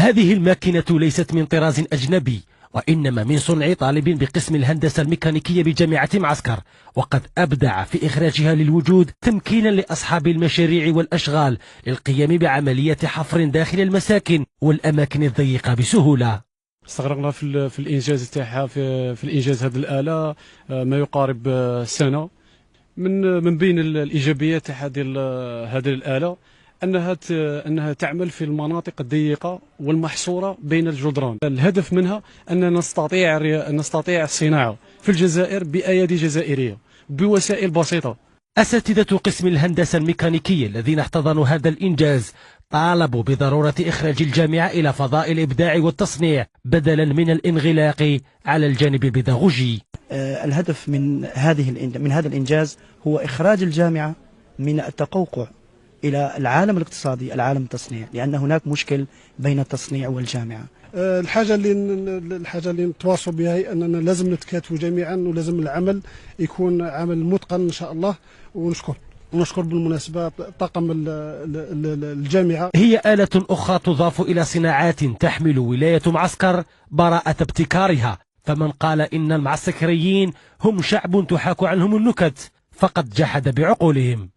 هذه الماكينة ليست من طراز أجنبي، وإنما من صنع طالب بقسم الهندسة الميكانيكية بجامعة معسكر، وقد أبدع في إخراجها للوجود تمكينا لأصحاب المشاريع والأشغال للقيام بعملية حفر داخل المساكن والأماكن الضيقة بسهولة. استغرقنا في الإنجاز تاعها في الإنجاز هذه الآلة ما يقارب سنة. من بين الإيجابيات تاع هذه الآلة أنها تعمل في المناطق الضيقة والمحصورة بين الجدران. الهدف منها أننا نستطيع الصناعة في الجزائر بأيادي جزائرية بوسائل بسيطة. أساتذة قسم الهندسة الميكانيكية الذين احتضنوا هذا الإنجاز طالبوا بضرورة إخراج الجامعة إلى فضاء الإبداع والتصنيع بدلا من الانغلاق على الجانب البيداغوجي. الهدف من هذا الإنجاز هو إخراج الجامعة من التقوقع إلى العالم الاقتصادي، العالم التصنيع، لأن هناك مشكل بين التصنيع والجامعة. الحاجة اللي نتواصلوا بها هي أننا لازم نتكاتفوا جميعا، ولازم العمل يكون عمل متقن إن شاء الله. ونشكر بالمناسبة طاقم الجامعة. هي آلة أخرى تضاف إلى صناعات تحمل ولاية معسكر براءة ابتكارها، فمن قال إن المعسكريين هم شعب تحاك عنهم النكت فقد جحد بعقولهم.